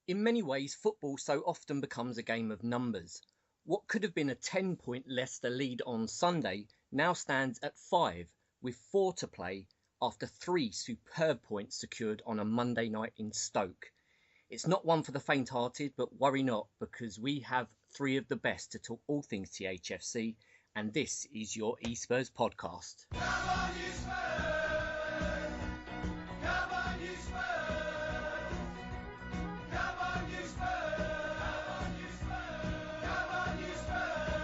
In many ways, football so often becomes a game of numbers. What could have been a 10-point Leicester lead on Sunday now stands at 5, with 4 to play after 3 superb points secured on a Monday night in Stoke. It's not one for the faint-hearted, but worry not, because we have 3 of the best to talk all things THFC, and this is your e-Spurs podcast. Come on, you Spurs! Come on, you Spurs! Come on, you Spurs! Come on, you Spurs!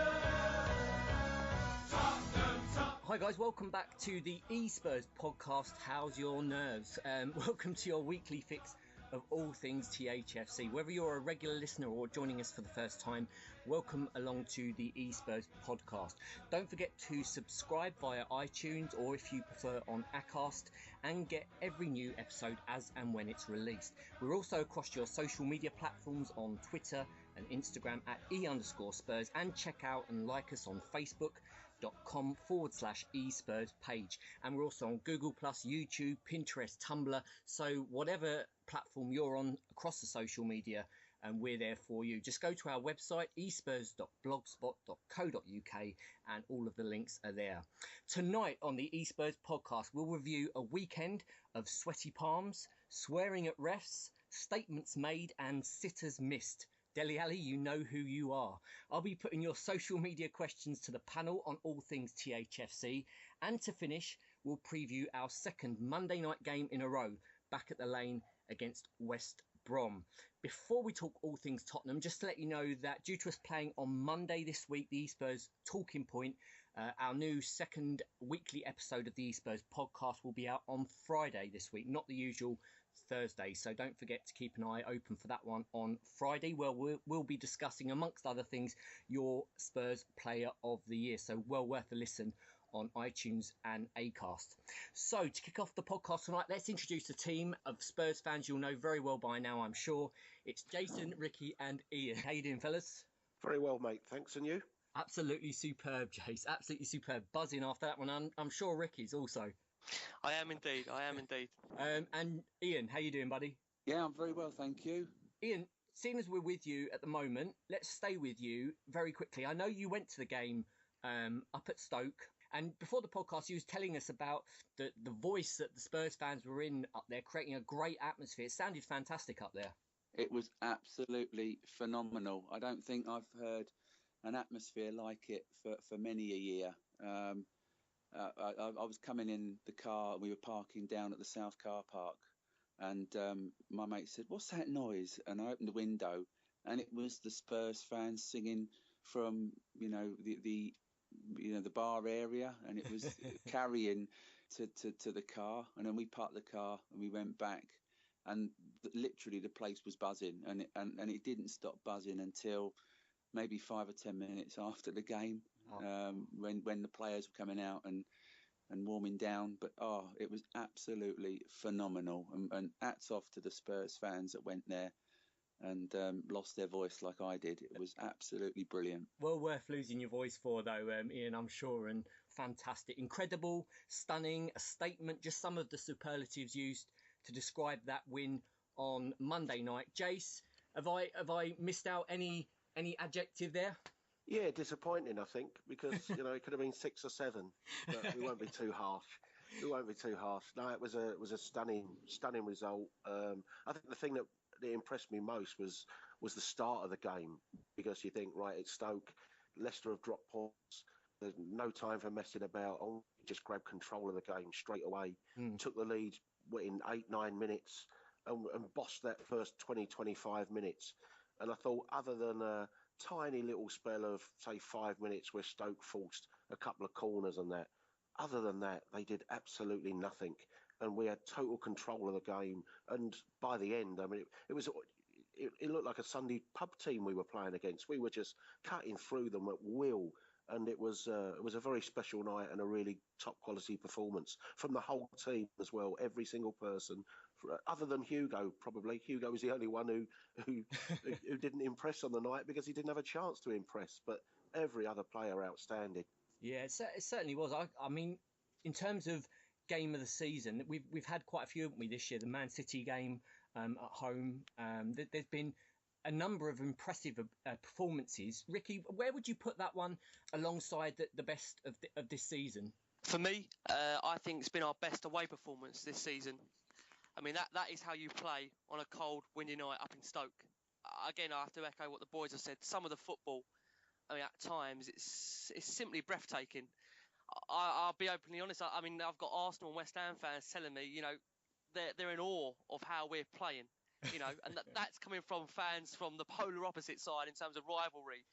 Top. Hi guys, welcome back to the e-Spurs podcast. How's your nerves? Welcome to your weekly fix of all things THFC. Whether you're a regular listener or joining us for the first time, welcome along to the e-Spurs podcast. Don't forget to subscribe via iTunes, or if you prefer on Acast, and get every new episode as and when it's released. We're also across your social media platforms on Twitter and Instagram at @e_Spurs, and check out and like us on facebook.com/e-Spurs page. And we're also on Google+, YouTube, Pinterest, Tumblr. So whatever platform you're on across the social media, and we're there for you. Just go to our website, espurs.blogspot.co.uk, and all of the links are there. Tonight on the e-Spurs podcast, we'll review a weekend of sweaty palms, swearing at refs, statements made, and sitters missed. Dele Alli, you know who you are. I'll be putting your social media questions to the panel on all things THFC. And to finish, we'll preview our second Monday night game in a row, back at the Lane against West Brom. Before we talk all things Tottenham, just to let you know that due to us playing on Monday this week, the e-Spurs Talking Point, our new second weekly episode of the e-Spurs podcast will be out on Friday this week, not the usual Thursday. So don't forget to keep an eye open for that one on Friday, where we'll be discussing, amongst other things, your Spurs Player of the Year. So well worth a listen on iTunes and Acast. So to kick off the podcast tonight, let's introduce a team of Spurs fans you'll know very well by now, I'm sure. It's Jason, Ricky and Ian. How you doing, fellas? Very well, mate. Thanks, and you? Absolutely superb, Jace. Absolutely superb. Buzzing after that one. I'm sure Ricky's also. I am indeed. And Ian, how you doing, buddy? Yeah, I'm very well, thank you. Ian, seeing as we're with you at the moment, let's stay with you very quickly. I know you went to the game up at Stoke. And before the podcast, you was telling us about the voice that the Spurs fans were in up there, creating a great atmosphere. It sounded fantastic up there. It was absolutely phenomenal. I don't think I've heard an atmosphere like it for many a year. I was coming in the car, and we were parking down at the South Car Park, and my mate said, "What's that noise?" And I opened the window, and it was the Spurs fans singing from the bar area, and it was carrying to the car. And then we parked the car and we went back, and literally the place was buzzing, and it didn't stop buzzing until maybe 5 or 10 minutes after the game, when the players were coming out and warming down. But it was absolutely phenomenal, and hats off to the Spurs fans that went there and lost their voice like I did. It was absolutely brilliant. Well worth losing your voice for, though, Ian, I'm sure, and fantastic. Incredible, stunning, a statement, just some of the superlatives used to describe that win on Monday night. Jace, have I missed out any adjective there? Yeah, disappointing, I think, because it could have been 6 or 7, but we won't be too harsh. No, it was a stunning result. I think the thing that impressed me most was the start of the game, because you think, right, it's Stoke, Leicester have dropped points, there's no time for messing about. Just grabbed control of the game straight away, took the lead in 8-9 minutes, and bossed that first 20-25 minutes. And I thought, other than a tiny little spell of, say, 5 minutes where Stoke forced a couple of corners and that, other than that, they did absolutely nothing. And we had total control of the game. And by the end, I mean, it looked like a Sunday pub team we were playing against. We were just cutting through them at will. And it was a very special night and a really top quality performance from the whole team as well. Every single person, other than Hugo, probably. Hugo was the only one who didn't impress on the night because he didn't have a chance to impress. But every other player outstanding. Yeah, it certainly was. I mean, in terms of game of the season, we've had quite a few, haven't we, this year? The Man City game at home. There's been a number of impressive performances. Ricky, where would you put that one alongside the best of this season? For me, I think it's been our best away performance this season. I mean, that is how you play on a cold, windy night up in Stoke. Again, I have to echo what the boys have said. Some of the football, I mean, at times, it's simply breathtaking. I'll be openly honest. I mean, I've got Arsenal and West Ham fans telling me, they're in awe of how we're playing, and that's coming from fans from the polar opposite side in terms of rivalry.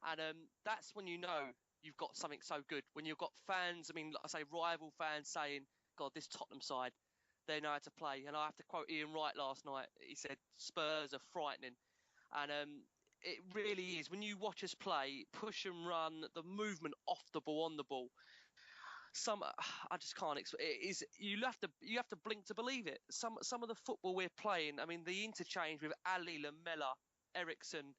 And that's when you've got something so good. When you've got fans, I mean, like I say, rival fans saying, God, this Tottenham side, they know how to play. And I have to quote Ian Wright last night. He said, Spurs are frightening. And it really is. When you watch us play, push and run, the movement off the ball, on the ball, I just can't explain. You have to blink to believe it. Some of the football we're playing, I mean, the interchange with Ali, Lamela, Ericsson,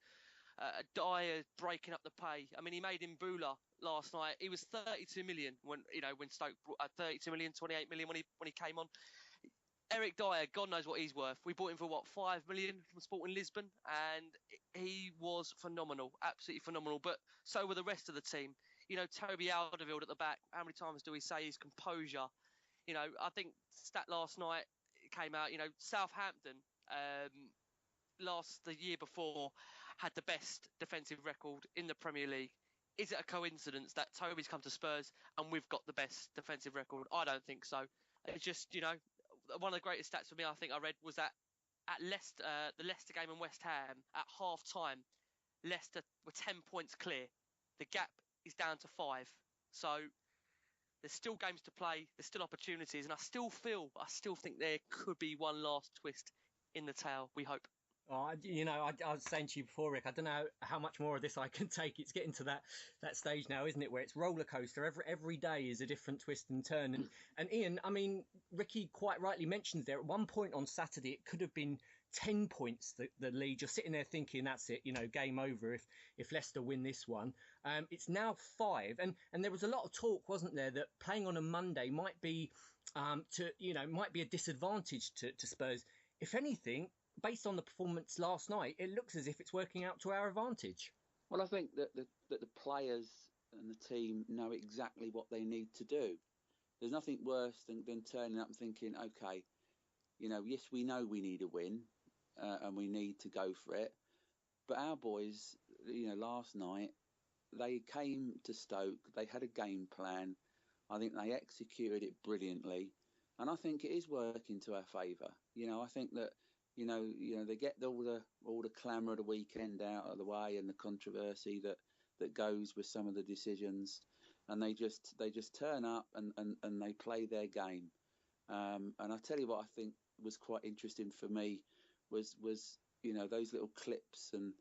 Dyer breaking up the pay. I mean, he made Mbula last night. He was 32 million when Stoke brought 32 million, 28 million when he came on. Eric Dyer, God knows what he's worth. We bought him for 5 million from Sporting Lisbon, and he was phenomenal, absolutely phenomenal. But so were the rest of the team. Toby Alderweireld at the back. How many times do we say his composure? I think stat last night came out. Southampton the year before had the best defensive record in the Premier League. Is it a coincidence that Toby's come to Spurs and we've got the best defensive record? I don't think so. It's just, one of the greatest stats for me, I think I read, was that at Leicester, the Leicester game in West Ham, at half-time, Leicester were 10 points clear. The gap is down to 5. So there's still games to play. There's still opportunities. And I still think there could be one last twist in the tail, we hope. I was saying to you before, Rick, I don't know how much more of this I can take. It's getting to that stage now, isn't it, where it's roller coaster. Every day is a different twist and turn. And Ian, I mean, Ricky quite rightly mentions there, at one point on Saturday, it could have been 10 points, the lead. You're sitting there thinking, that's it, game over if Leicester win this one. It's now 5. And there was a lot of talk, wasn't there, that playing on a Monday might be a disadvantage to Spurs. If anything, based on the performance last night, it looks as if it's working out to our advantage. Well, I think that the players and the team know exactly what they need to do. There's nothing worse than turning up and thinking, okay, yes, we know we need a win and we need to go for it. But our boys, last night, they came to Stoke, they had a game plan. I think they executed it brilliantly. And I think it is working to our favour. I think that, they get all the clamour of the weekend out of the way and the controversy that goes with some of the decisions, and they just turn up and they play their game. And I tell you what, I think was quite interesting for me was those little clips and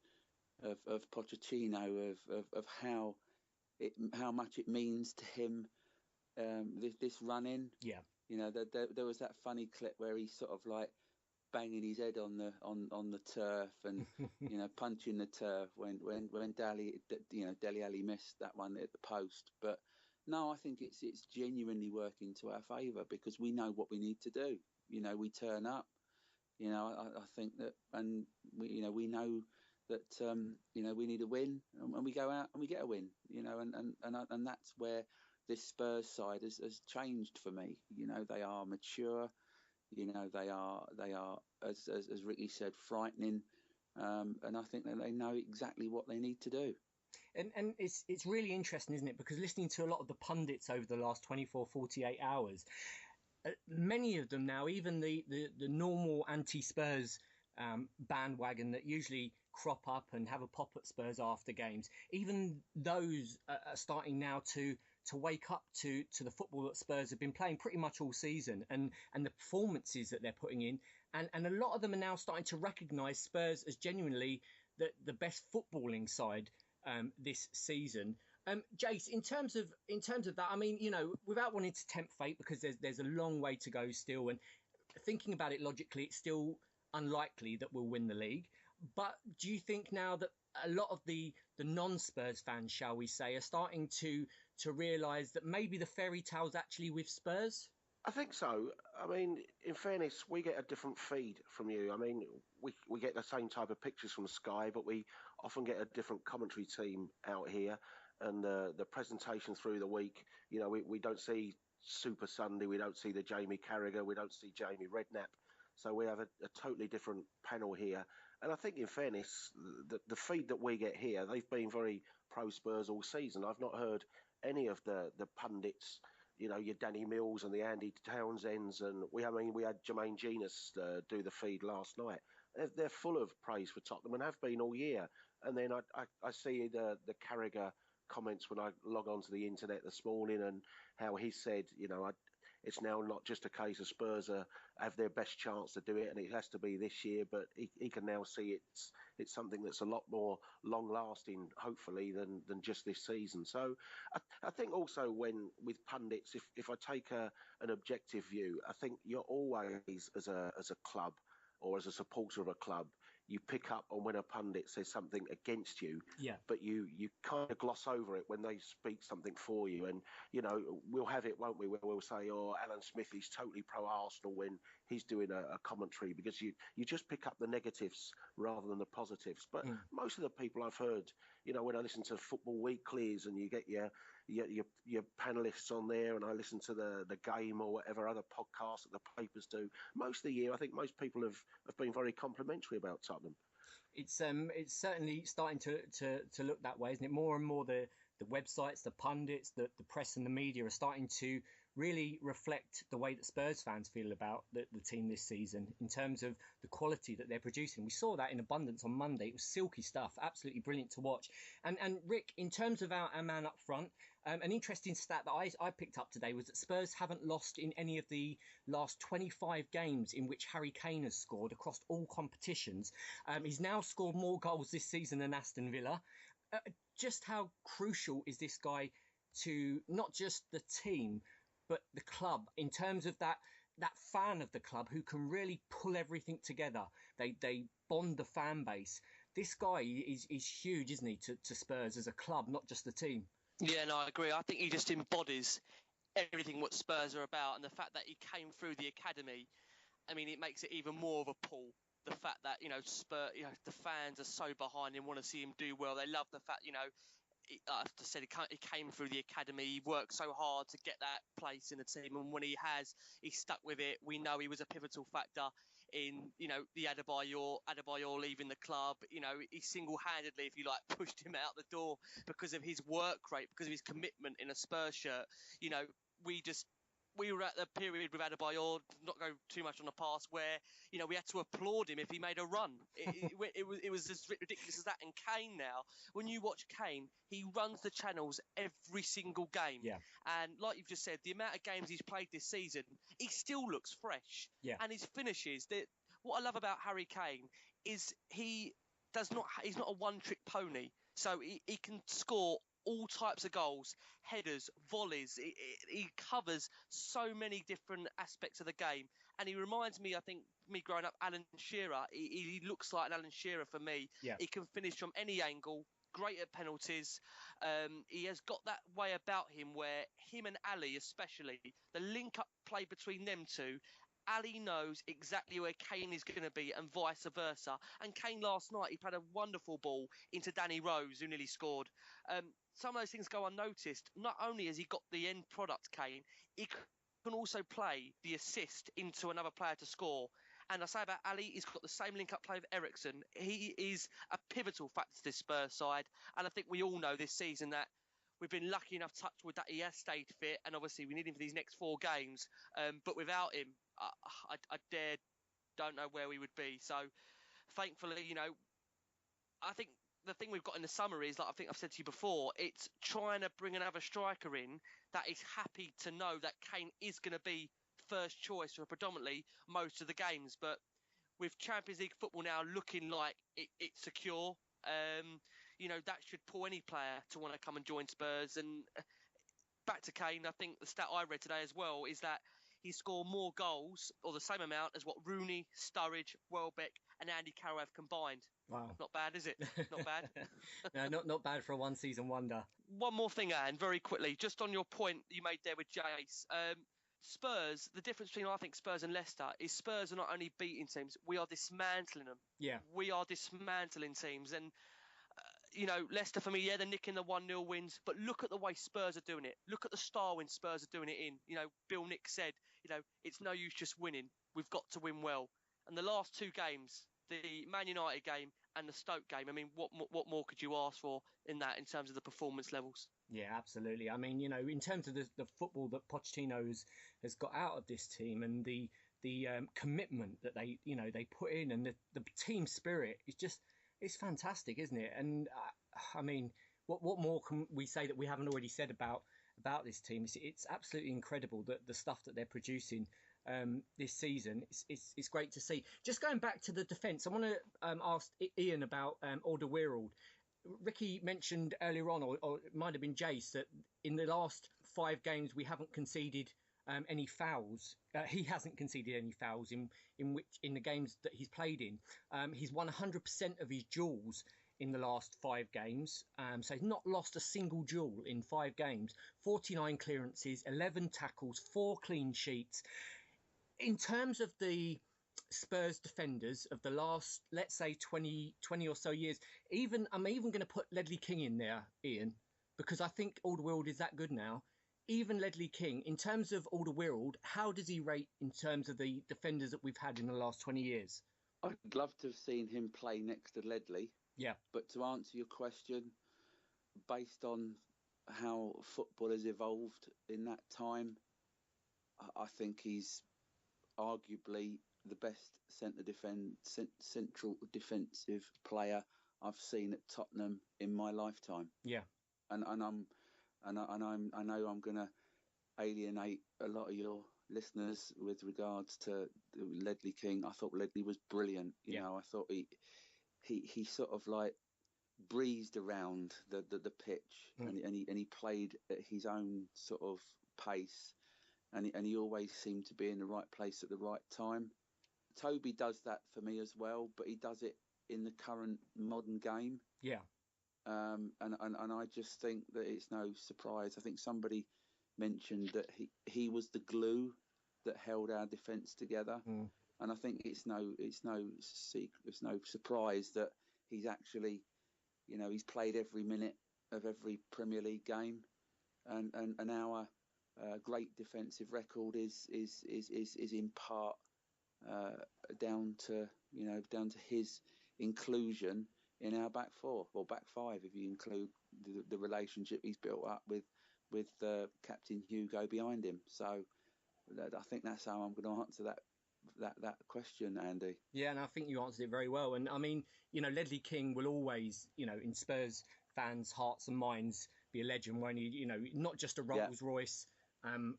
of Pochettino of how much it means to him this run-in. Yeah. There was that funny clip where he's sort of like banging his head on the turf and punching the turf when Dele Alli missed that one at the post. But no, I think it's genuinely working to our favour because we know what we need to do. We turn up. I think that, and we know that we need a win, and we go out and we get a win. And that's where this Spurs side has changed for me. They are mature. They are as Ricky said, frightening, and I think that they know exactly what they need to do. And it's really interesting, isn't it? Because listening to a lot of the pundits over the last 24, 48 hours, many of them now, even the normal anti-Spurs bandwagon that usually crop up and have a pop at Spurs after games, even those are starting now to wake up to the football that Spurs have been playing pretty much all season and the performances that they're putting in. And a lot of them are now starting to recognise Spurs as genuinely the best footballing side this season. Jace, in terms of that, I mean, without wanting to tempt fate, because there's a long way to go still, and thinking about it logically, it's still unlikely that we'll win the league. But do you think now that a lot of the non-Spurs fans, shall we say, are starting to realise that maybe the fairy tale's actually with Spurs? I think so. I mean, in fairness, we get a different feed from you. I mean, we get the same type of pictures from Sky, but we often get a different commentary team out here. And the presentation through the week, we don't see Super Sunday, we don't see the Jamie Carragher, we don't see Jamie Redknapp. So we have a totally different panel here. And I think, in fairness, the feed that we get here, they've been very pro Spurs all season. I've not heard any of the pundits, your Danny Mills and the Andy Townsends, and we had Jermaine Genius do the feed last night. They're full of praise for Tottenham and have been all year. And then I see the Carragher comments when I log onto the internet this morning, and how he said, it's now not just a case of Spurs have their best chance to do it, and it has to be this year, but he can now see it's something that's a lot more long-lasting, hopefully, than just this season. So I think also with pundits, if I take an objective view, I think you're always, as a club or as a supporter of a club, you pick up on when a pundit says something against you, but you kind of gloss over it when they speak something for you. And, we'll have it, won't we, where we'll say, Alan Smith is totally pro-Arsenal when he's doing a commentary, because you just pick up the negatives rather than the positives. But most of the people I've heard, when I listen to Football Weeklies and you get your panellists on there, and I listen to the Game or whatever other podcasts that the papers do, most of the year I think most people have been very complimentary about Tottenham. It's certainly starting to look that way, isn't it? More and more the websites, the pundits, the press and the media are starting to really reflect the way that Spurs fans feel about the team this season in terms of the quality that they're producing. We saw that in abundance on Monday. It was silky stuff, absolutely brilliant to watch. And Rick, in terms of our man up front, an interesting stat that I picked up today was that Spurs haven't lost in any of the last 25 games in which Harry Kane has scored across all competitions. He's now scored more goals this season than Aston Villa. Just how crucial is this guy to not just the team, but the club, in terms of that fan of the club who can really pull everything together? They bond the fan base. This guy is huge, isn't he, to Spurs as a club, not just the team? Yeah, no, I agree. I think he just embodies everything what Spurs are about, and the fact that he came through the academy, I mean, it makes it even more of a pull. The fact that, Spurs, the fans are so behind him, want to see him do well. They love the fact, I've just said he came through the academy. He worked so hard to get that place in the team, and when he stuck with it. We know he was a pivotal factor in, the Adebayor leaving the club. He single-handedly, if you like, pushed him out the door because of his work rate, because of his commitment in a Spurs shirt. We were at the period with Adebayor, not go too much on the past, where, we had to applaud him if he made a run. It was as ridiculous as that. And Kane now, when you watch Kane, he runs the channels every single game. Yeah. And like you've just said, the amount of games he's played this season, he still looks fresh. Yeah. And his finishes, what I love about Harry Kane is he's not a one-trick pony. So he can score all types of goals, headers, volleys. He covers so many different aspects of the game. And he reminds me, I think, me growing up, Alan Shearer. He looks like an Alan Shearer for me. Yeah. He can finish from any angle, great at penalties. He has got that way about him where him and Ali especially, the link-up play between them two, Ali knows exactly where Kane is going to be and vice versa. And Kane last night, he played a wonderful ball into Danny Rose, who nearly scored. Some of those things go unnoticed. Not only has he got the end product, Kane, he can also play the assist into another player to score. And I say about Ali, he's got the same link-up play with Eriksen. He is a pivotal factor to this Spurs side. And I think we all know this season that we've been lucky enough, touch wood, that he has stayed fit. And obviously we need him for these next 4 games. But without him, I don't know where we would be. So thankfully, I think the thing we've got in the summer is, like I think I've said to you before, it's trying to bring another striker in that is happy to know that Kane is going to be first choice for predominantly most of the games. But with Champions League football now looking like it's secure, that should pull any player to want to come and join Spurs. And back to Kane, I think the stat I read today as well is that he scored more goals, or the same amount, as what Rooney, Sturridge, Welbeck and Andy Carroll have combined. Wow. Not bad, is it? Not bad. No, not bad for a one-season wonder. One more thing, Anne, very quickly, just on your point you made there with Jace. Spurs, the difference between I think Spurs and Leicester is Spurs are not only beating teams, we are dismantling them. Yeah. We are dismantling teams. And, Leicester for me, yeah, they're nicking the 1-0 wins, but look at the way Spurs are doing it. Look at the style when Spurs are doing it in. Bill Nick said, it's no use just winning. We've got to win well. And the last two games, the Man United game and the Stoke game, I mean, what more could you ask for in terms of the performance levels? Yeah, absolutely. I mean, in terms of the football that Pochettino has got out of this team and the commitment that they put in and the team spirit is just, it's fantastic, isn't it? And I mean, what more can we say that we haven't already said about this team? It's absolutely incredible that the stuff that they're producing this season. It's great to see. Just going back to the defence, I want to ask Ian about Alderweireld. Ricky mentioned earlier on, or it might have been Jace, that in the last 5 games we haven't conceded any fouls. He hasn't conceded any fouls in the games that he's played in. He's won 100% of his duels in the last 5 games. So he's not lost a single duel in 5 games. 49 clearances, 11 tackles, 4 clean sheets. In terms of the Spurs defenders of the last, let's say, 20 or so years, I'm even going to put Ledley King in there, Ian, because I think Alderweireld is that good now. Even Ledley King, in terms of Alderweireld, how does he rate in terms of the defenders that we've had in the last 20 years? I'd love to have seen him play next to Ledley. Yeah. But to answer your question, based on how football has evolved in that time, I think he's arguably the best central defensive player I've seen at Tottenham in my lifetime. Yeah, and I know I'm going to alienate a lot of your listeners with regards to Ledley King. I thought Ledley was brilliant. You know, I thought he sort of like breezed around the pitch, and he played at his own sort of pace, and he always seemed to be in the right place at the right time. Toby does that for me as well, but he does it in the current modern game. Yeah. And I just think that it's no surprise. I think somebody mentioned that he was the glue that held our defence together, and I think it's no surprise that he's actually, he's played every minute of every Premier League game, and our great defensive record is in part down to his inclusion in our back 4 or back 5, if you include the relationship he's built up with Captain Hugo behind him. So I think that's how I'm going to answer that question, Andy. Yeah, and I think you answered it very well. And I mean, Ledley King will always, in Spurs fans' hearts and minds, be a legend. When he, not just a Rolls Royce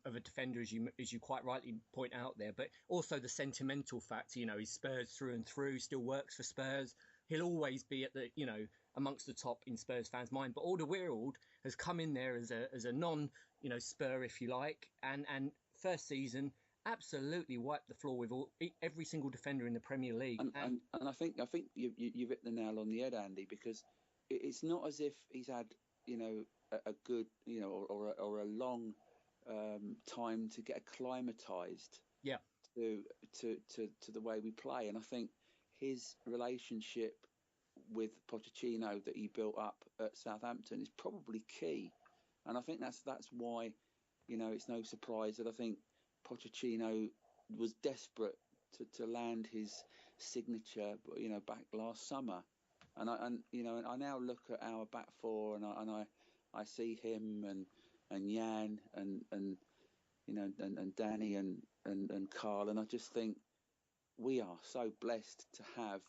of a defender, as you quite rightly point out there, but also the sentimental fact. He's Spurs through and through, still works for Spurs. He'll always be at the, amongst the top in Spurs fans' mind. But Alderweireld has come in there as a non, Spur, if you like, and first season absolutely wiped the floor with every single defender in the Premier League. And I think you've hit the nail on the head, Andy, because it's not as if he's had, a good, or a long time to get acclimatised. Yeah. To the way we play, and I think his relationship with Pochettino that he built up at Southampton is probably key, and I think that's why, it's no surprise that I think Pochettino was desperate to land his signature, back last summer, and I now look at our back 4 and I see him and Jan and Danny and Carl, and I just think we are so blessed to have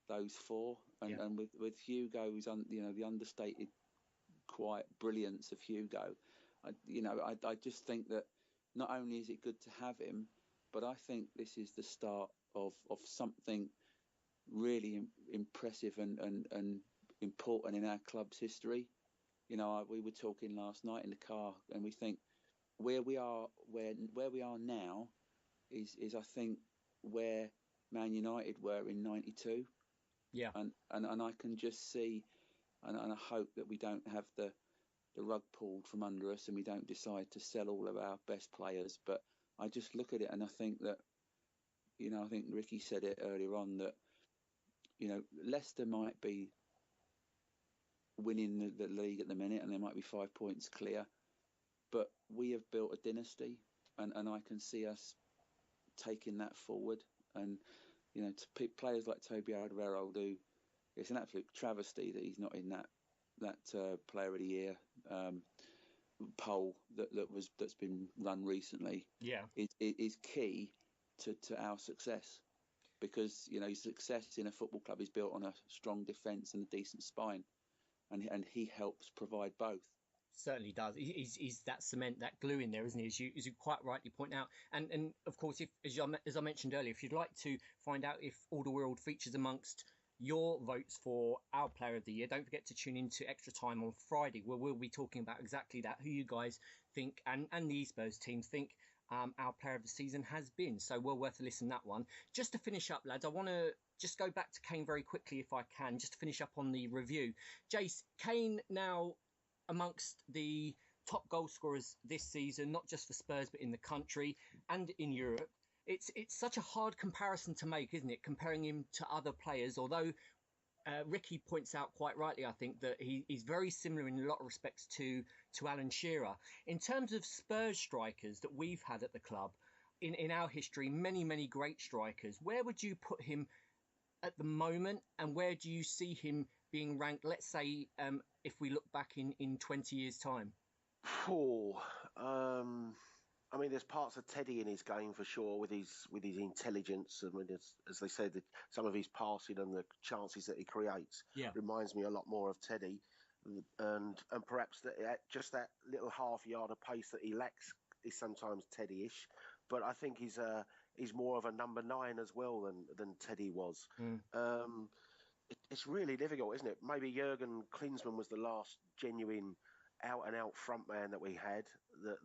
those 4, and with Hugo's the understated quiet brilliance of Hugo. I just think that not only is it good to have him, but I think this is the start of something really impressive and important in our club's history. We were talking last night in the car, and we think where we are now is I think where Man United were in '92. Yeah. And I can just see, and I hope that we don't have the rug pulled from under us and we don't decide to sell all of our best players. But I just look at it and I think that, I think Ricky said it earlier on that, Leicester might be winning the league at the minute and they might be 5 points clear, but we have built a dynasty and I can see us taking that forward. And, to players like Toby Alderweireld, who it's an absolute travesty that he's not in that Player of the Year poll that's been run recently. Yeah, is key to our success, because success in a football club is built on a strong defence and a decent spine, and he helps provide both. Certainly does. He's that cement, that glue in there, isn't he? As you quite rightly point out. And of course, as I mentioned earlier, if you'd like to find out if Alderweireld features amongst your votes for our Player of the Year, don't forget to tune in to Extra Time on Friday, where we'll be talking about exactly that, who you guys think and the e-Spurs team think our Player of the Season has been. So well worth a listen, that one. Just to finish up, lads, I want to just go back to Kane very quickly, if I can, just to finish up on the review. Jace, Kane now amongst the top goal scorers this season, not just for Spurs, but in the country and in Europe. It's such a hard comparison to make, isn't it? Comparing him to other players, although Ricky points out quite rightly, I think, that he's very similar in a lot of respects to Alan Shearer. In terms of Spurs strikers that we've had at the club, in our history, many, many great strikers, where would you put him at the moment, and where do you see him being ranked, let's say, if we look back in 20 years' time? I mean, there's parts of Teddy in his game for sure, with his intelligence, and as they said, some of his passing and the chances that he creates reminds me a lot more of Teddy, and perhaps just that little half yard of pace that he lacks is sometimes Teddy-ish. But I think he's more of a number 9 as well than Teddy was. It's really difficult, isn't it? Maybe Jurgen Klinsmann was the last genuine out-and-out front man that we had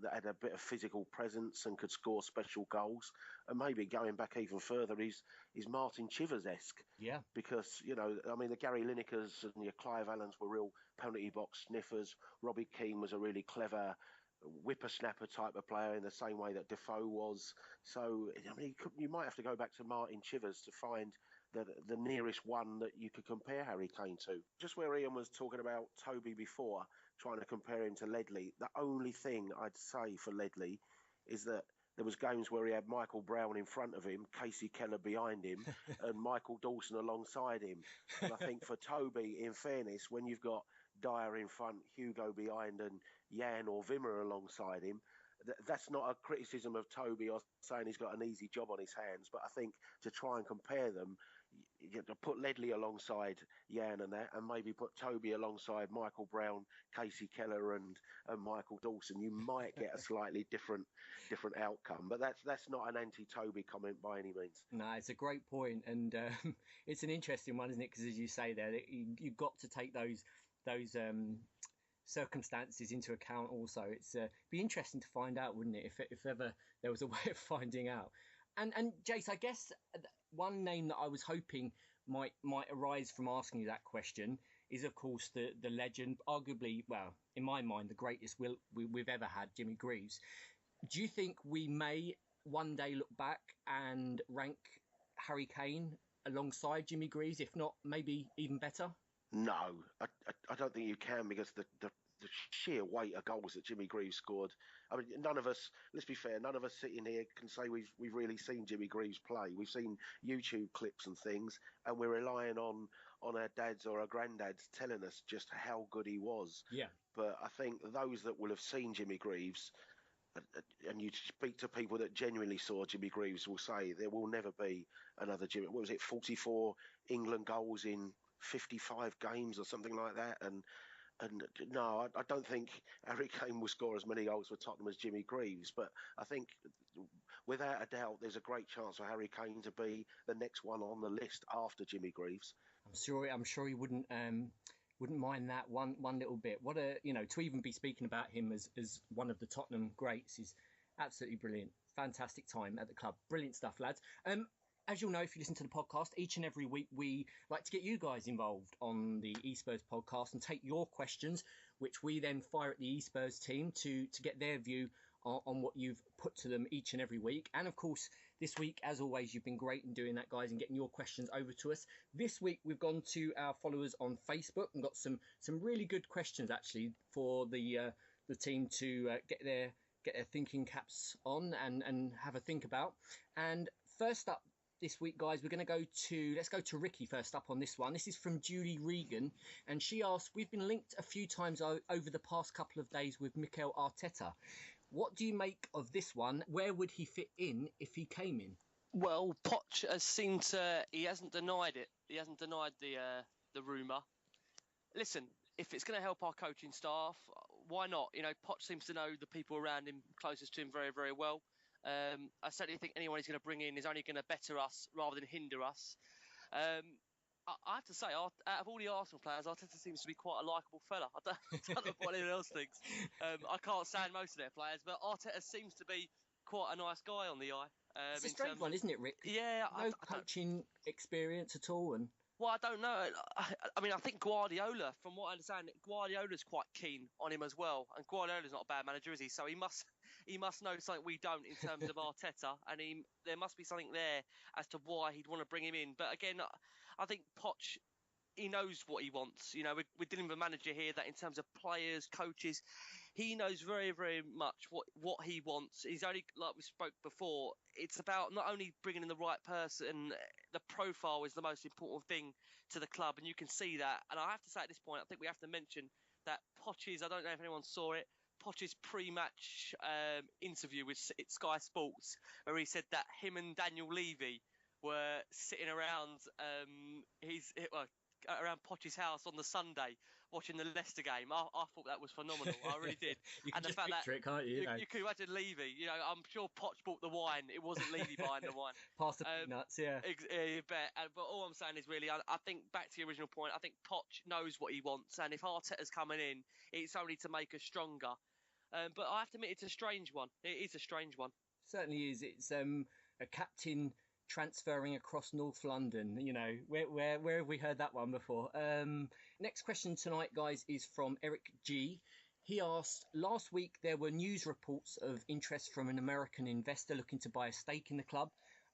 that had a bit of physical presence and could score special goals. And maybe going back even further, he's Martin Chivers-esque. Yeah. Because, the Gary Linekers and your Clive Allens were real penalty box sniffers. Robbie Keane was a really clever whippersnapper type of player in the same way that Defoe was. So, you might have to go back to Martin Chivers to find the nearest one that you could compare Harry Kane to. Just where Ian was talking about Toby before, trying to compare him to Ledley, the only thing I'd say for Ledley is that there was games where he had Michael Brown in front of him, Casey Keller behind him, and Michael Dawson alongside him. And I think for Toby, in fairness, when you've got Dyer in front, Hugo behind, and Jan or Wimmer alongside him, that's not a criticism of Toby or saying he's got an easy job on his hands, but I think to try and compare them, you know, put Ledley alongside Jan and that, and maybe put Toby alongside Michael Brown, Casey Keller and Michael Dawson, you might get a slightly different outcome. But that's not an anti-Toby comment by any means. No, it's a great point, and it's an interesting one, isn't it? Because as you say there, you've got to take those circumstances into account also. It's be interesting to find out, wouldn't it, if ever there was a way of finding out. And Jace, I guess one name that I was hoping might arise from asking you that question is, of course, the legend, arguably, well, in my mind, the greatest we've ever had, Jimmy Greaves. Do you think we may one day look back and rank Harry Kane alongside Jimmy Greaves, if not maybe even better? No, I don't think you can, because the sheer weight of goals that Jimmy Greaves scored. I mean, none of us, let's be fair, none of us sitting here can say we've really seen Jimmy Greaves play. We've seen YouTube clips and things, and we're relying on our dads or our granddads telling us just how good he was. Yeah. But I think those that will have seen Jimmy Greaves, and you speak to people that genuinely saw Jimmy Greaves, will say there will never be another Jimmy. What was it, 44 England goals in 55 games or something like that? And no, I don't think Harry Kane will score as many goals for Tottenham as Jimmy Greaves. But I think, without a doubt, there's a great chance for Harry Kane to be the next one on the list after Jimmy Greaves. I'm sure he wouldn't mind that one little bit. What to even be speaking about him as one of the Tottenham greats is absolutely brilliant. Fantastic time at the club. Brilliant stuff, lads. As you'll know, if you listen to the podcast, each and every week we like to get you guys involved on the e-Spurs podcast and take your questions, which we then fire at the e-Spurs team to get their view on what you've put to them each and every week. And of course, this week, as always, you've been great in doing that, guys, and getting your questions over to us. This week, we've gone to our followers on Facebook and got some really good questions, actually, for the team to get their thinking caps on and have a think about. And first up this week, guys, let's go to Ricky first up on this one. This is from Julie Regan, and she asked, we've been linked a few times over the past couple of days with Mikel Arteta. What do you make of this one? Where would he fit in if he came in? Well, Poch has seemed to... He hasn't denied it. He hasn't denied the rumour. Listen, if it's going to help our coaching staff, why not? You know, Poch seems to know the people around him closest to him very, very well. I certainly think anyone he's going to bring in is only going to better us rather than hinder us. I have to say, out of all the Arsenal players, Arteta seems to be quite a likeable fella. I don't know what anyone else thinks. I can't stand most of their players, but Arteta seems to be quite a nice guy on the eye. It's a strange one, isn't it, Rick? Yeah. No coaching experience at all. Well, I don't know. I mean, I think Guardiola, from what I understand, Guardiola's quite keen on him as well. And Guardiola's not a bad manager, is he? So he must know something we don't in terms of Arteta, and there must be something there as to why he'd want to bring him in. But again, I think Poch, he knows what he wants. You know, we're dealing with a manager here that in terms of players, coaches, he knows very, very much what he wants. He's only, like we spoke before, it's about not only bringing in the right person, the profile is the most important thing to the club, and you can see that. And I have to say at this point, I think we have to mention that Poch's, I don't know if anyone saw it, Poch's pre-match interview with Sky Sports, where he said that him and Daniel Levy were sitting around around Poch's house on the Sunday watching the Leicester game. I thought that was phenomenal. I really did. You can just picture it, can't you? You could imagine Levy. You know, I'm sure Poch bought the wine. It wasn't Levy buying the wine. Pass the peanuts, yeah. You bet. But all I'm saying is really, I think back to the original point, I think Poch knows what he wants. And if Arteta's coming in, it's only to make us stronger. But I have to admit, it's a strange one. It is a strange one. Certainly is. It's a captain transferring across North London. You know, where have we heard that one before? Next question tonight, guys, is from Eric G. He asked, last week there were news reports of interest from an American investor looking to buy a stake in the club.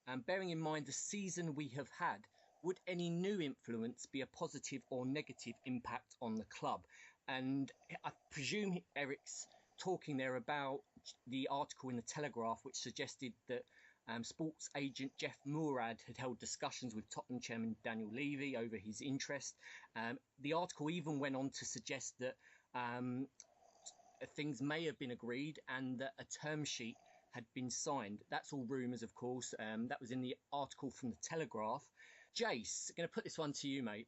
And bearing in mind the season we have had, would any new influence be a positive or negative impact on the club? And I presume Eric's talking there about the article in the Telegraph, which suggested that sports agent Jeff Murad had held discussions with Tottenham chairman Daniel Levy over his interest. The article even went on to suggest that things may have been agreed and that a term sheet had been signed. That's all rumours, of course. That was in the article from the Telegraph. Jace, going to put this one to you, mate.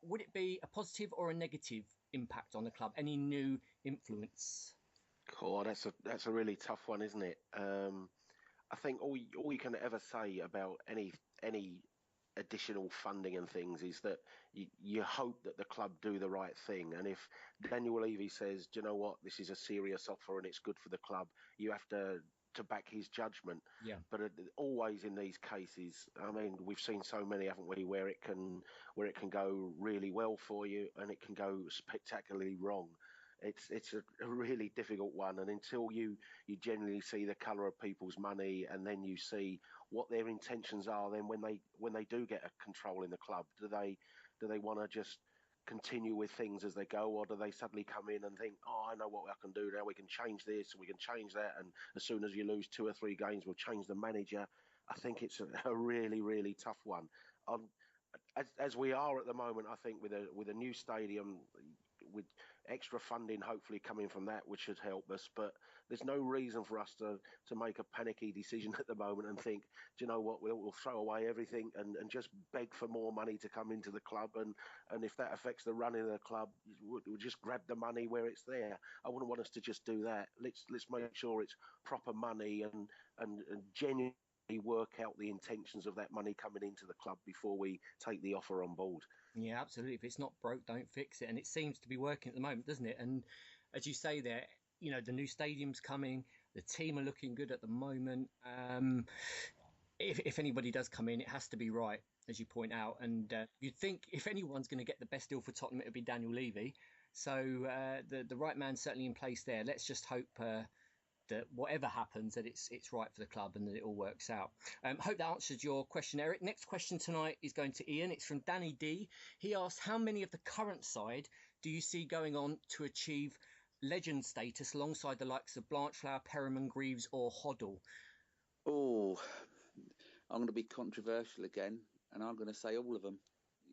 Would it be a positive or a negative impact on the club? Any new influence? Oh, that's a really tough one, isn't it? I think all you can ever say about any additional funding and things is that you hope that the club do the right thing. And if Daniel Levy says, do you know what, this is a serious offer and it's good for the club, you have to back his judgment. Yeah. But always in these cases, I mean, we've seen so many, haven't we, where it can go really well for you and it can go spectacularly wrong. It's a really difficult one, and until you generally see the colour of people's money, and then you see what their intentions are, then when they do get a control in the club, do they want to just continue with things as they go, or do they suddenly come in and think, oh, I know what I can do now, we can change this, we can change that, and as soon as you lose 2 or 3 games, we'll change the manager. I think it's a really, really tough one. As we are at the moment, I think with a new stadium, with extra funding hopefully coming from that, which should help us. But there's no reason for us to make a panicky decision at the moment and think, do you know what, we'll throw away everything and just beg for more money to come into the club. And if that affects the running of the club, we'll just grab the money where it's there. I wouldn't want us to just do that. Let's make sure it's proper money and genuinely work out the intentions of that money coming into the club before we take the offer on board. Yeah, absolutely. If it's not broke, don't fix it. And it seems to be working at the moment, doesn't it? And as you say there, you know, the new stadium's coming. The team are looking good at the moment. If anybody does come in, it has to be right, as you point out. And you'd think if anyone's going to get the best deal for Tottenham, it would be Daniel Levy. So the right man's certainly in place there. Let's just hope that whatever happens, that it's right for the club and that it all works out. Hope that answers your question, Eric. Next question tonight is going to Ian. It's from Danny D. He asks, how many of the current side do you see going on to achieve legend status alongside the likes of Blanchflower, Perriman, Greaves or Hoddle? Oh, I'm going to be controversial again, and I'm going to say all of them.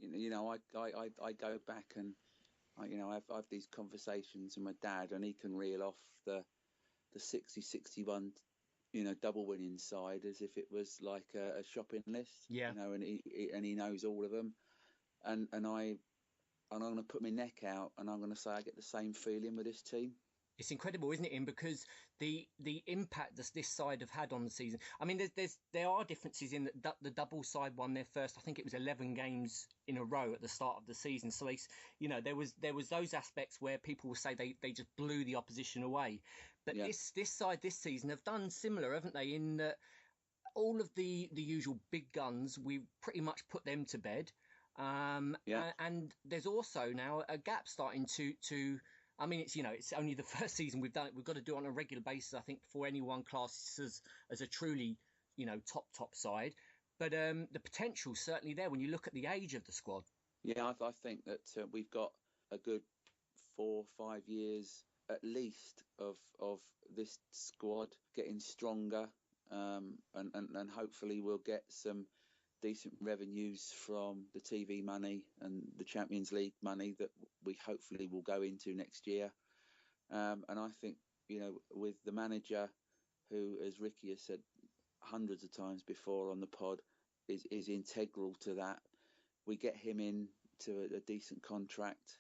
You know, I go back and I have these conversations with my dad, and he can reel off the 60-61, double winning side as if it was like a shopping list. Yeah. And he knows all of them, and I'm going to put my neck out, and I'm going to say I get the same feeling with this team. It's incredible, isn't it, Ian? Because the impact this side have had on the season. I mean, there are differences in that the double side won their first, I think it was 11 games in a row at the start of the season. So there was those aspects where people will say they just blew the opposition away. But yeah. this side this season have done similar, haven't they? In that all of the usual big guns, we've pretty much put them to bed. And there's also now a gap starting to. I mean, it's only the first season we've done it. We've got to do it on a regular basis, I think, before anyone classes as a truly, top side. But the potential's certainly there when you look at the age of the squad. Yeah, I think that we've got a good 4 or 5 years at least of this squad getting stronger, and hopefully we'll get some decent revenues from the TV money and the Champions League money that we hopefully will go into next year. And I think, with the manager who, as Ricky has said hundreds of times before on the pod, is integral to that. We get him in to a decent contract,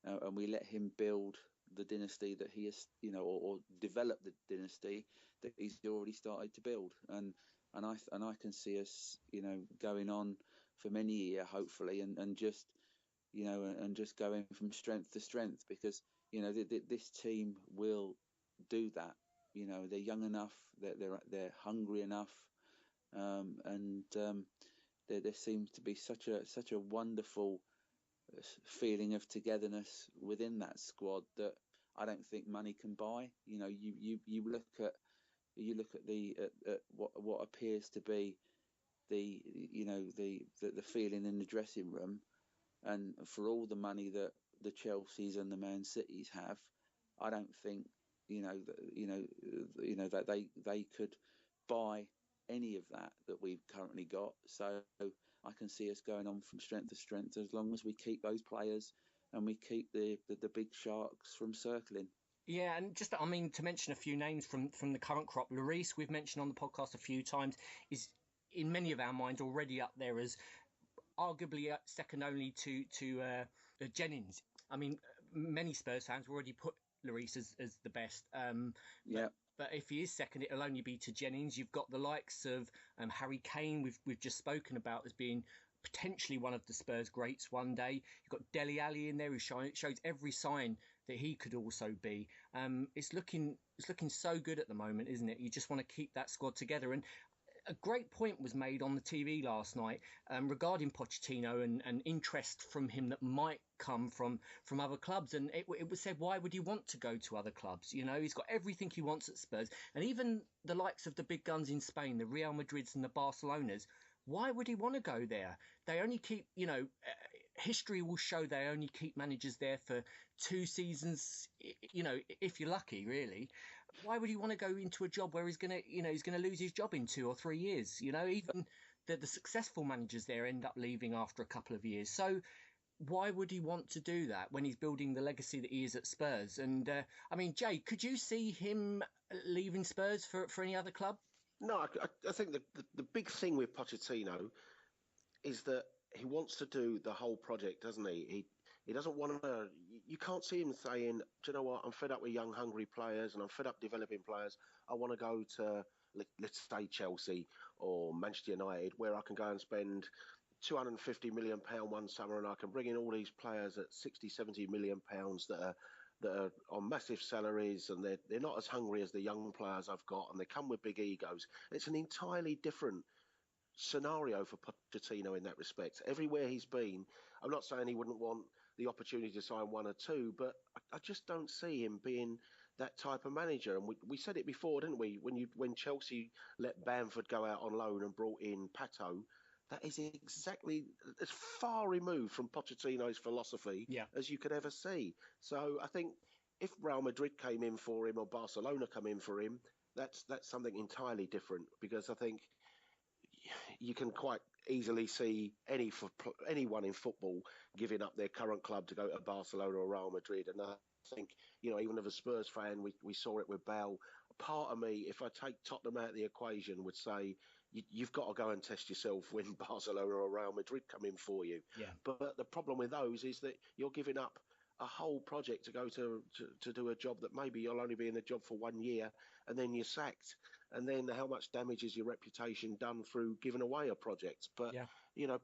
and we let him build the dynasty that he has, or develop the dynasty that he's already started to build. And I can see us, going on for many years, hopefully, and just going from strength to strength, because this team will do that. They're young enough, they're hungry enough, and there seems to be such a wonderful feeling of togetherness within that squad that I don't think money can buy. You look at what appears to be the feeling in the dressing room, and for all the money that the Chelseas and the Man Cities have, I don't think that they could buy any of that we've currently got. So I can see us going on from strength to strength as long as we keep those players and we keep the big sharks from circling. Yeah, and just, to mention a few names from the current crop, Lloris, we've mentioned on the podcast a few times, is in many of our minds already up there as arguably second only to Jennings. I mean, many Spurs fans already put Lloris as the best. But if he is second, it'll only be to Jennings. You've got the likes of Harry Kane, we've just spoken about as being potentially one of the Spurs greats one day. You've got Dele Alli in there who shows every sign that he could also be. It's looking so good at the moment, isn't it? You just want to keep that squad together. And a great point was made on the TV last night regarding Pochettino and interest from him that might come from other clubs. And it was said, why would he want to go to other clubs? He's got everything he wants at Spurs. And even the likes of the big guns in Spain, the Real Madrids and the Barcelonas, why would he want to go there? They only keep, history will show they only keep managers there for 2 seasons, if you're lucky, really. Why would he want to go into a job where he's going to lose his job in 2 or 3 years? Even the successful managers there end up leaving after a couple of years. So why would he want to do that when he's building the legacy that he is at Spurs? And Jay, could you see him leaving Spurs for any other club? No, I think the big thing with Pochettino is that he wants to do the whole project, doesn't he? He doesn't want to. You can't see him saying, "Do you know what? I'm fed up with young, hungry players, and I'm fed up developing players. I want to go to, let's say, Chelsea or Manchester United, where I can go and spend £250 million one summer, and I can bring in all these players at 60, 70 million pounds that are on massive salaries, and they're not as hungry as the young players I've got, and they come with big egos." It's an entirely different scenario for Pochettino in that respect. Everywhere he's been, I'm not saying he wouldn't want the opportunity to sign 1 or 2, but I just don't see him being that type of manager. And we said it before, didn't we? When Chelsea let Bamford go out on loan and brought in Pato, that is exactly as far removed from Pochettino's philosophy as you could ever see. So I think if Real Madrid came in for him or Barcelona come in for him, that's something entirely different, because I think you can quite easily see anyone in football giving up their current club to go to Barcelona or Real Madrid. And I think, even as a Spurs fan, we saw it with Bale. Part of me, if I take Tottenham out of the equation, would say you've got to go and test yourself when Barcelona or Real Madrid come in for you. Yeah. But the problem with those is that you're giving up a whole project to go to do a job that maybe you'll only be in the job for 1 year, and then you're sacked. And then how much damage is your reputation done through giving away a project? But,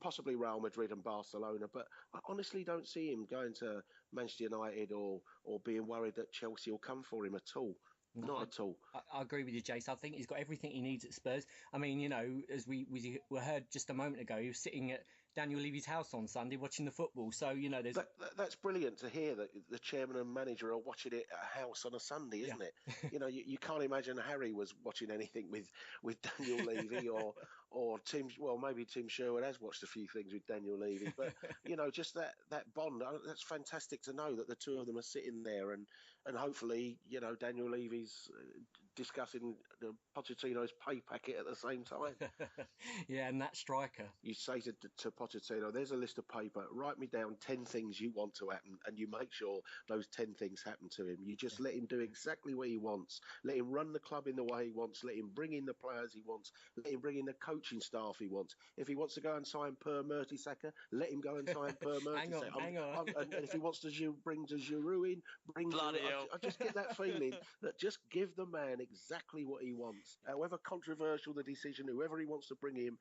possibly Real Madrid and Barcelona. But I honestly don't see him going to Manchester United or being worried that Chelsea will come for him at all. No, Not at all. I agree with you, Jace. I think he's got everything he needs at Spurs. I mean, as we heard just a moment ago, he was sitting at Daniel Levy's house on Sunday watching the football. So, there's... That's brilliant to hear that the chairman and manager are watching it at a house on a Sunday, isn't it? You can't imagine Harry was watching anything with Daniel Levy or Tim. Well, maybe Tim Sherwood has watched a few things with Daniel Levy. But, just that bond, that's fantastic to know that the two of them are sitting there. And hopefully, Daniel Levy's discussing the Pochettino's pay packet at the same time. Yeah, and that striker. You say to Pochettino, there's a list of paper, write me down 10 things you want to happen, and you make sure those 10 things happen to him. You just let him do exactly what he wants. Let him run the club in the way he wants. Let him bring in the players he wants. Let him bring in the coaching staff he wants. If he wants to go and sign Per Mertesacker, let him go and sign Per Mertesacker. hang on. And if he wants to bring Giroud in, bring Bloody Giroud. hell. I just get that feeling that just give the man exactly what he wants. However controversial the decision, whoever he wants to bring him,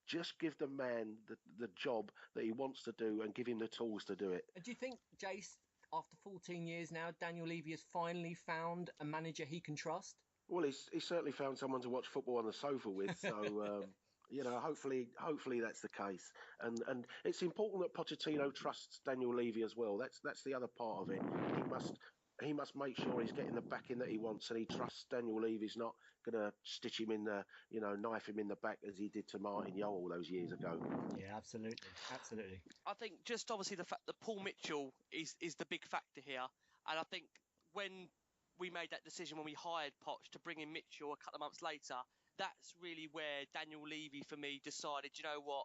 just give the man the job that he wants to do and give him the tools to do it. Do you think, Jace, after 14 years now, Daniel Levy has finally found a manager he can trust? Well, he's certainly found someone to watch football on the sofa with, so... hopefully that's the case, and it's important that Pochettino trusts Daniel Levy as well. That's the other part of it. He must make sure he's getting the backing that he wants, and he trusts Daniel Levy's not going to stitch him in the, knife him in the back as he did to Martin Yeo all those years ago. Yeah, absolutely. I think just obviously the fact that Paul Mitchell is the big factor here, and I think when we made that decision when we hired Poch to bring in Mitchell a couple of months later, that's really where Daniel Levy, for me, decided, you know what,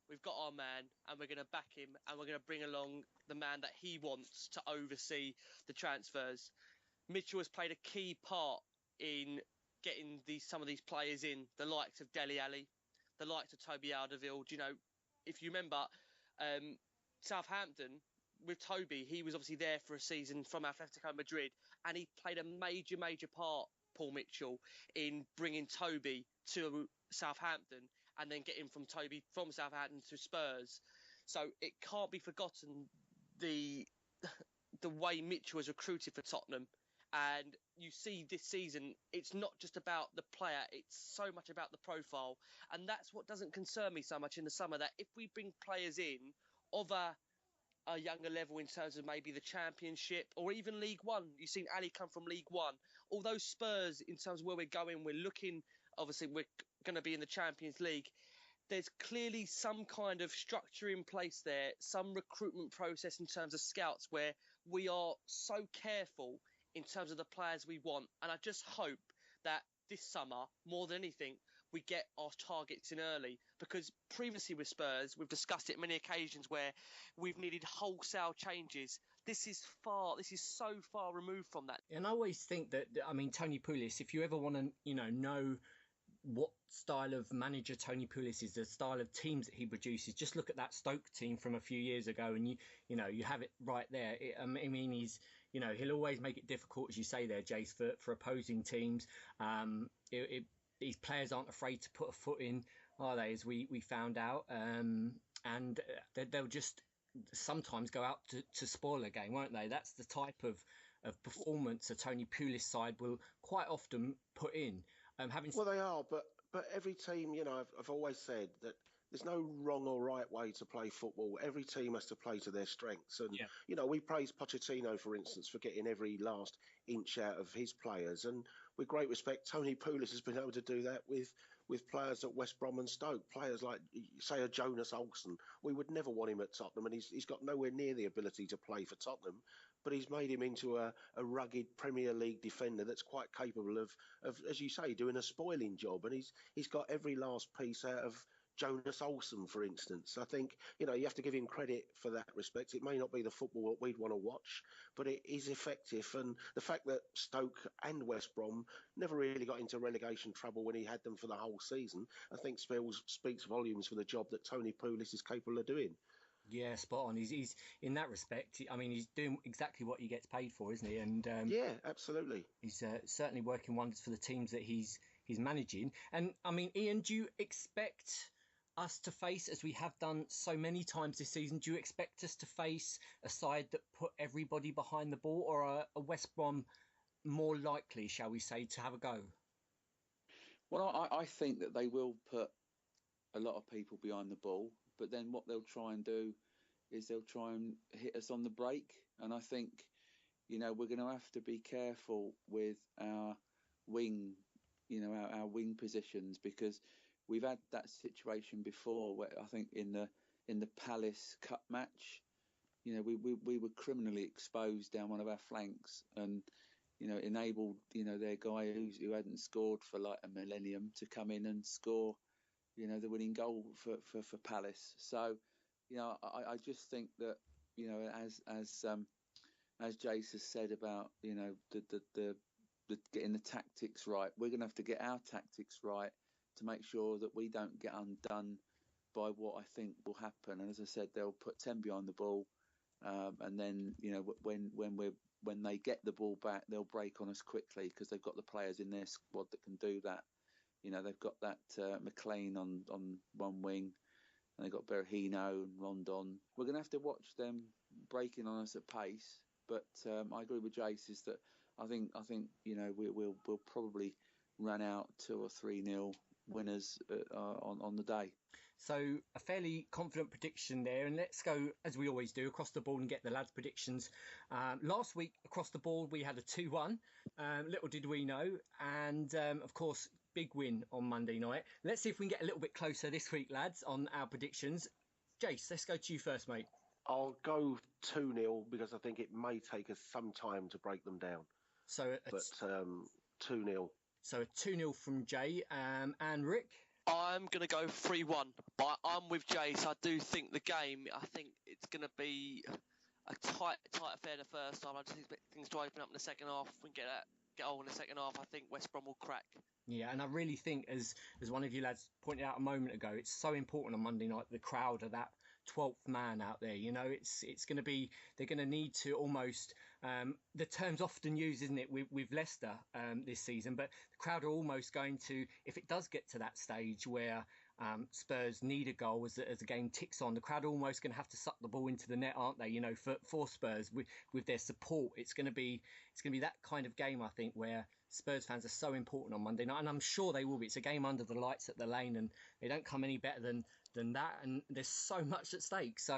we've got our man and we're going to back him and we're going to bring along the man that he wants to oversee the transfers. Mitchell has played a key part in getting some of these players in, the likes of Dele Alli, the likes of Toby Alderweireld. If you remember, Southampton, with Toby, he was obviously there for a season from Atletico Madrid, and he played a major part, Paul Mitchell, in bringing Toby to Southampton and then getting from Toby from Southampton to Spurs. So it can't be forgotten the way Mitchell has recruited for Tottenham. And you see this season, it's not just about the player, it's so much about the profile. And that's what doesn't concern me so much in the summer, that if we bring players in of a younger level in terms of maybe the Championship or even League One. You've seen Ali come from League One. Although Spurs, in terms of where we're going, we're looking, obviously we're going to be in the Champions League. There's clearly some kind of structure in place there, some recruitment process in terms of scouts where we are so careful in terms of the players we want. And I just hope that this summer, more than anything, we get our targets in early, because previously with Spurs, we've discussed it many occasions where we've needed wholesale changes. This is so far removed from that. And I always think that, Tony Pulis, if you ever want to, know what style of manager Tony Pulis is, the style of teams that he produces, just look at that Stoke team from a few years ago and you have it right there. He's, he'll always make it difficult, as you say there, Jace, for opposing teams. These players aren't afraid to put a foot in, are they, as we found out? And they'll just sometimes go out to spoil a game, won't they? That's the type of performance a Tony Pulis side will quite often put in. Well, they are, but every team, I've always said that there's no wrong or right way to play football. Every team has to play to their strengths. And, we praise Pochettino, for instance, for getting every last inch out of his players. And with great respect, Tony Pulis has been able to do that with players at West Brom and Stoke. Players like, say, a Jonas Olsen. We would never want him at Tottenham, and he's got nowhere near the ability to play for Tottenham. But he's made him into a rugged Premier League defender that's quite capable of, as you say, doing a spoiling job. And he's got every last piece out of Jonas Olsen, for instance. I think, you have to give him credit for that respect. It may not be the football that we'd want to watch, but it is effective. And the fact that Stoke and West Brom never really got into relegation trouble when he had them for the whole season, I think speaks volumes for the job that Tony Pulis is capable of doing. Yeah, spot on. He's in that respect. I mean, he's doing exactly what he gets paid for, isn't he? And yeah, absolutely. He's certainly working wonders for the teams that he's managing. And I mean, Ian, do you expect us to face, as we have done so many times this season, do you expect us to face a side that put everybody behind the ball, or a West Brom more likely, shall we say, to have a go? Well, I think that they will put a lot of people behind the ball, but then what they'll try and do is they'll try and hit us on the break. And I think, we're going to have to be careful with our wing, our wing positions, because we've had that situation before where I think in the Palace Cup match, we were criminally exposed down one of our flanks and, enabled, their guy who hadn't scored for like a millennium to come in and score, the winning goal for Palace. So, I just think that, as Jace has said about, the getting the tactics right, we're going to have to get our tactics right to make sure that we don't get undone by what I think will happen. And as I said, they'll put 10 behind the ball, and then when they get the ball back, they'll break on us quickly because they've got the players in their squad that can do that. They've got that McLean on one wing, and they've got Berahino and Rondon. We're going to have to watch them breaking on us at pace. But I agree with Jace is that I think we'll probably run out 2 or 3-0 winners on the day. So a fairly confident prediction there, and let's go, as we always do, across the board and get the lads' predictions. Last week, across the board, we had a 2-1. Little did we know. And, of course, big win on Monday night. Let's see if we can get a little bit closer this week, lads, on our predictions. Jace, let's go to you first, mate. I'll go 2-0 because I think it may take us some time to break them down. So 2-0. So a 2-0 from Jay. And Rick? I'm going to go 3-1. But I'm with Jace. I do think the game, I think it's going to be a tight affair the first time. I just expect things to open up in the second half. We can get on in the second half. I think West Brom will crack. Yeah, and I really think, as one of you lads pointed out a moment ago, it's so important on Monday night, the crowd are that 12th man out there. It's going to be, they're going to need to almost, the term's often used, isn't it, with Leicester this season, but the crowd are almost going to, if it does get to that stage where Spurs need a goal as the game ticks on, the crowd are almost going to have to suck the ball into the net, aren't they? For Spurs with their support, it's going to be that kind of game, I think, where Spurs fans are so important on Monday night, and I'm sure they will be. It's a game under the lights at the Lane, and they don't come any better than that, and there's so much at stake. So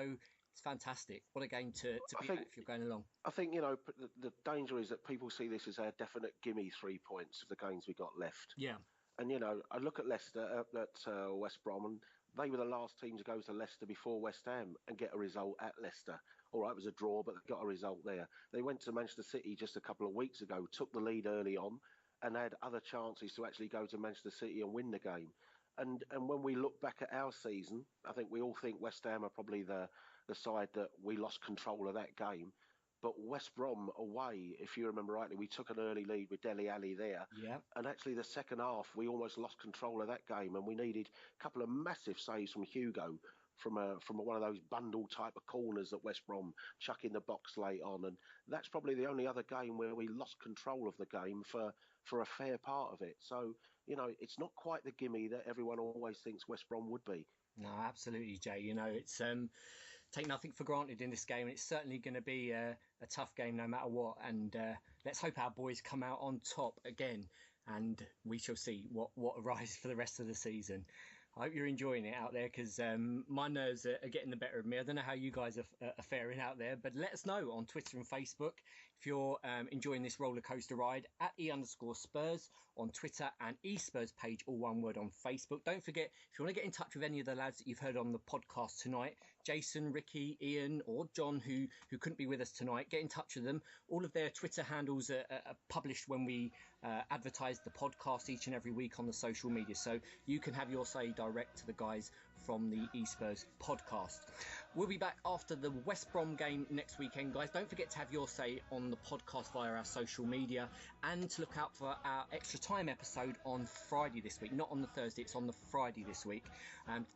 it's fantastic. What a game to be at if you're going along. I think, the danger is that people see this as a definite gimme 3 points of the games we got left. Yeah. And, I look at Leicester, at West Brom, and they were the last team to go to Leicester before West Ham and get a result at Leicester. All right, it was a draw, but they got a result there. They went to Manchester City just a couple of weeks ago, took the lead early on, and had other chances to actually go to Manchester City and win the game. And when we look back at our season, I think we all think West Ham are probably the side that we lost control of that game. But West Brom away, if you remember rightly, we took an early lead with Dele Alli there. Yeah. And actually the second half, we almost lost control of that game, and we needed a couple of massive saves from Hugo from one of those bundle type of corners that West Brom chuck in the box late on. And that's probably the only other game where we lost control of the game for a fair part of it. So, it's not quite the gimme that everyone always thinks West Brom would be. No, absolutely, Jay. It's take nothing for granted in this game. And it's certainly going to be a tough game no matter what. And let's hope our boys come out on top again. And we shall see what arises for the rest of the season. I hope you're enjoying it out there, because my nerves are getting the better of me. I don't know how you guys are faring out there, but let us know on Twitter and Facebook if you're enjoying this roller coaster ride at @e_Spurs on Twitter and e-Spurs page, all one word, on Facebook. Don't forget, if you want to get in touch with any of the lads that you've heard on the podcast tonight, Jason, Ricky, Ian or John, who couldn't be with us tonight, get in touch with them. All of their Twitter handles are published when we advertise the podcast each and every week on the social media, so you can have your say direct to the guys from the e-Spurs podcast. We'll be back after the West Brom game next weekend, guys. Don't forget to have your say on the podcast via our social media, and to look out for our extra time episode on Friday this week. Not on the Thursday, it's on the Friday this week.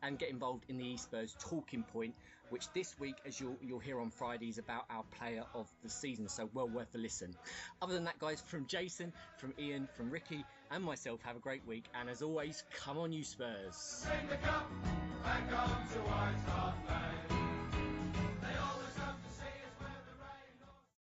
And get involved in the e-Spurs talking point, which this week, as you'll hear on Friday, is about our player of the season, so well worth a listen. Other than that, guys, from Jason, from Ian, from Ricky and myself, have a great week, and as always, come on you Spurs. Bring the cup back onto White Hart Lane.